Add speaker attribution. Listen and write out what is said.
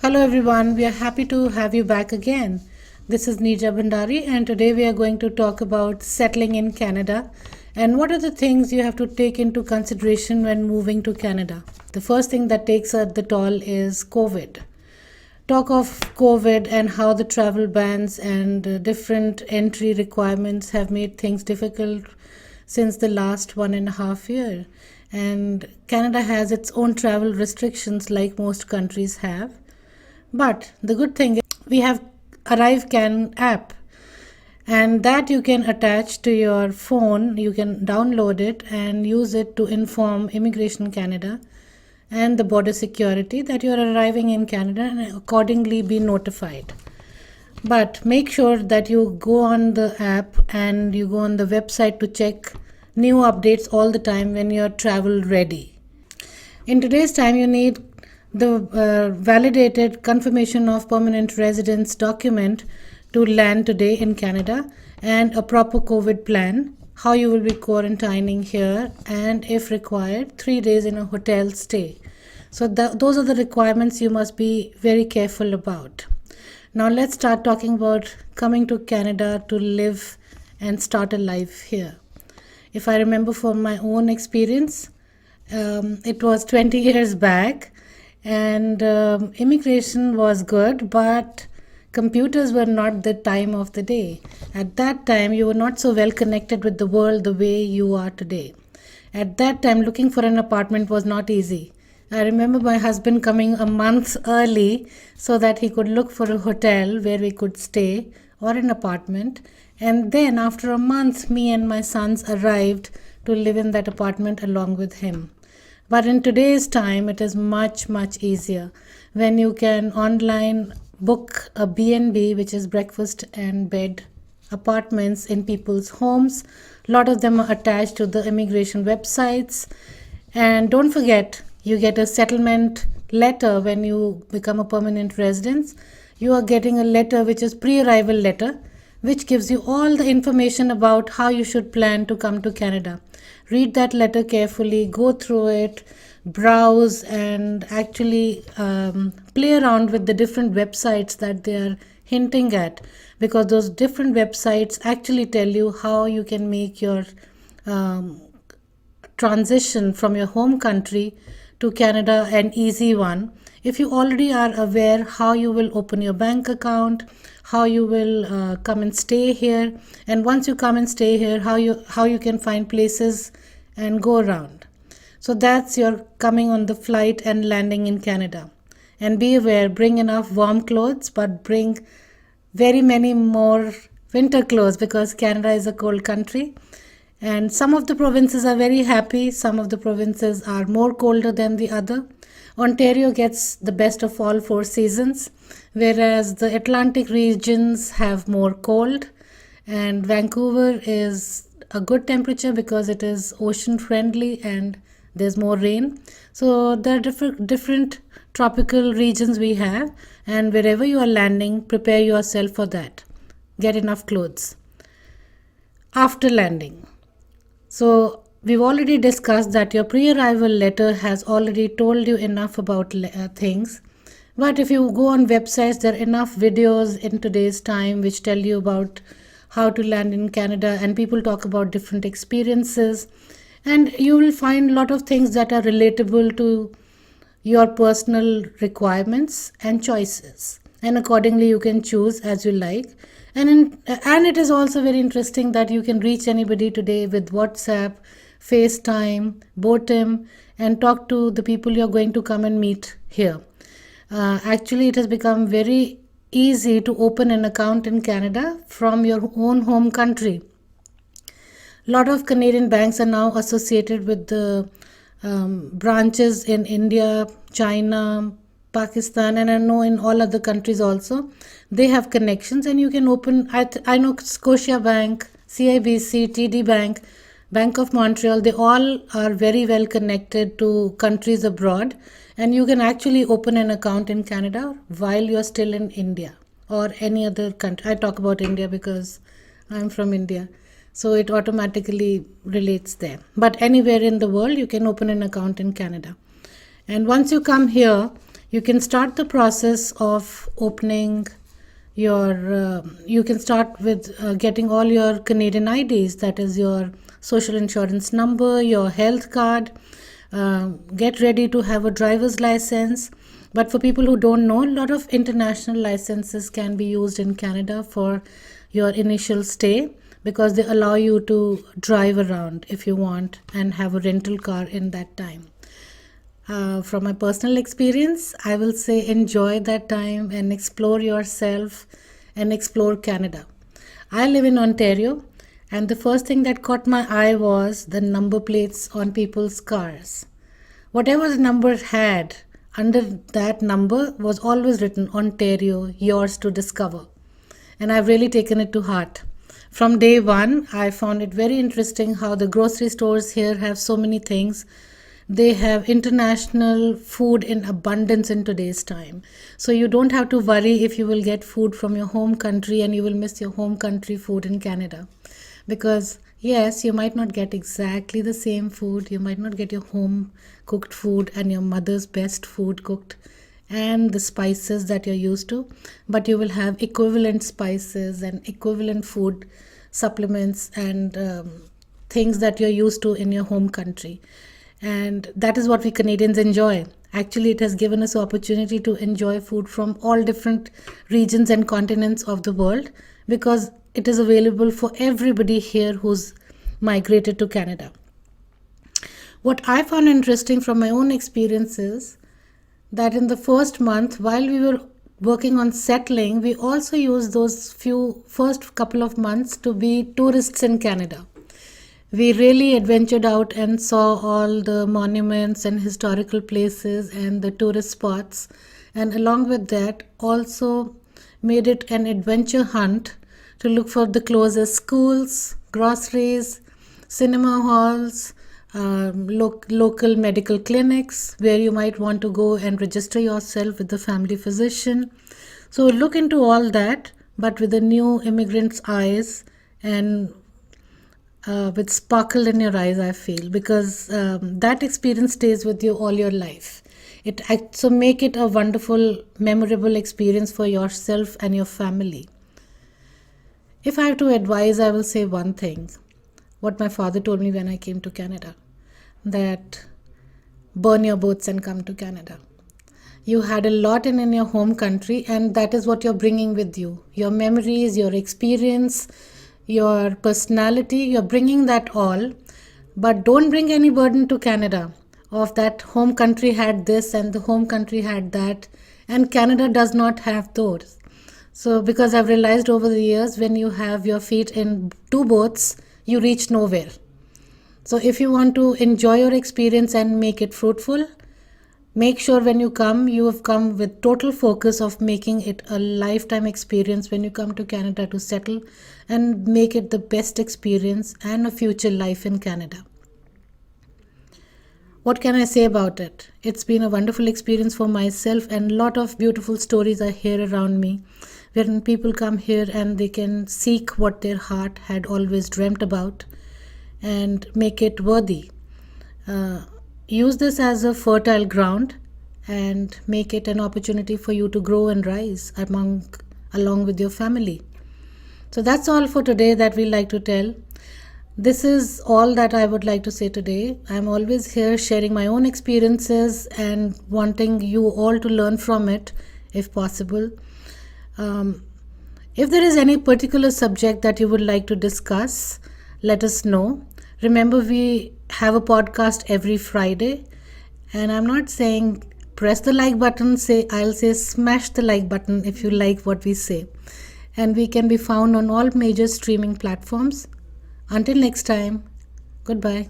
Speaker 1: Hello everyone, we are happy to have you back again. This is Neerja Bhandari and today we are going to talk about settling in Canada and what are the things you have to take into consideration when moving to Canada. The first thing that takes the toll is COVID. Talk of COVID and how the travel bans and different entry requirements have made things difficult since the last 1.5 years. And Canada has its own travel restrictions like most countries have. But the good thing is we have ArriveCan app and that you can attach to your phone. You can download it and use it to inform Immigration Canada and the border security that you are arriving in Canada and accordingly be notified. But make sure that you go on the app and you go on the website to check new updates all the time when you are travel ready. In today's time, you need the validated confirmation of permanent residence document to land today in Canada and a proper COVID plan, how you will be quarantining here, and if required, 3 days in a hotel stay. So those are the requirements you must be very careful about. Now let's start talking about coming to Canada to live and start a life here. If I remember from my own experience, it was 20 years back and immigration was good, but computers were not the time of the day. At that time, you were not so well connected with the world the way you are today. At that time, looking for an apartment was not easy. I remember my husband coming a month early so that he could look for a hotel where we could stay or an apartment. And then after a month, me and my sons arrived to live in that apartment along with him. But in today's time, it is much, much easier when you can online book a B&B, which is breakfast and bed apartments in people's homes. A lot of them are attached to the immigration websites. And don't forget, you get a settlement letter when you become a permanent resident. You are getting a letter which is pre-arrival letter, which gives you all the information about how you should plan to come to Canada. Read that letter carefully, go through it, browse, and actually play around with the different websites that they are hinting at, because those different websites actually tell you how you can make your transition from your home country to Canada an easy one. If you already are aware how you will open your bank account, how you will come and stay here, and once you come and stay here, how you can find places and go around. So that's your coming on the flight and landing in Canada. And be aware, bring enough warm clothes, but bring very many more winter clothes because Canada is a cold country. And some of the provinces are very happy, some of the provinces are more colder than the other. Ontario gets the best of all 4 seasons, whereas the Atlantic regions have more cold, and Vancouver is a good temperature because it is ocean friendly and there's more rain. So there are different tropical regions we have, and wherever you are landing, prepare yourself for that. Get enough clothes. After landing. So we've already discussed that your pre-arrival letter has already told you enough about things. But if you go on websites, there are enough videos in today's time which tell you about how to land in Canada, and people talk about different experiences. And you will find a lot of things that are relatable to your personal requirements and choices. And accordingly, you can choose as you like. And it is also very interesting that you can reach anybody today with WhatsApp, FaceTime, Botim, and talk to the people you're going to come and meet here. Actually, it has become very easy to open an account in Canada from your own home country. A lot of Canadian banks are now associated with the branches in India, China, Pakistan, and I know in all other countries also. They have connections and you can open, I know Scotia Bank, CIBC, TD Bank, Bank of Montreal, they all are very well connected to countries abroad, and you can actually open an account in Canada while you're still in India or any other country. I talk about India because I'm from India, so it automatically relates there. But anywhere in the world, you can open an account in Canada. And once you come here, You can start the process of opening you can start with getting all your Canadian IDs, that is your social insurance number, your health card. Get ready to have a driver's license. But for people who don't know, a lot of international licenses can be used in Canada for your initial stay, because they allow you to drive around if you want and have a rental car in that time. From my personal experience, I will say enjoy that time and explore yourself and explore Canada. I live in Ontario, and the first thing that caught my eye was the number plates on people's cars. Whatever the number had, under that number was always written Ontario, yours to discover. And I've really taken it to heart. From day one, I found it very interesting how the grocery stores here have so many things. They have international food in abundance in today's time. So you don't have to worry if you will get food from your home country and you will miss your home country food in Canada. Because yes, you might not get exactly the same food. You might not get your home cooked food and your mother's best food cooked and the spices that you're used to, but you will have equivalent spices and equivalent food supplements and things that you're used to in your home country. And that is what we Canadians enjoy. Actually, it has given us the opportunity to enjoy food from all different regions and continents of the world, because it is available for everybody here who's migrated to Canada. What I found interesting from my own experiences, that in the first month, while we were working on settling, we also used those first couple of months to be tourists in Canada. We really adventured out and saw all the monuments and historical places and the tourist spots, and along with that also made it an adventure hunt to look for the closest schools, groceries, cinema halls, local medical clinics where you might want to go and register yourself with the family physician. So look into all that, but with the new immigrant's eyes and with sparkle in your eyes, I feel, because that experience stays with you all your life. So make it a wonderful, memorable experience for yourself and your family. If I have to advise, I will say one thing. What my father told me when I came to Canada, that burn your boats and come to Canada. You had a lot in your home country, and that is what you're bringing with you. Your memories, your experience, your personality, you're bringing that all, but don't bring any burden to Canada of that home country had this and the home country had that, and Canada does not have those. So because I've realized over the years, when you have your feet in two boats, you reach nowhere. So if you want to enjoy your experience and make it fruitful, make sure when you come, you have come with total focus of making it a lifetime experience when you come to Canada to settle and make it the best experience and a future life in Canada. What can I say about it? It's been a wonderful experience for myself, and a lot of beautiful stories are here around me, wherein people come here and they can seek what their heart had always dreamt about and make it worthy. Use this as a fertile ground and make it an opportunity for you to grow and rise along with your family. So that's all for today that we like to tell. This is all that I would like to say today. I'm always here sharing my own experiences and wanting you all to learn from it if possible. If there is any particular subject that you would like to discuss, let us know. Remember, we have a podcast every Friday, and I'm not saying press the like button, I'll say smash the like button if you like what we say. And we can be found on all major streaming platforms. Until next time, goodbye.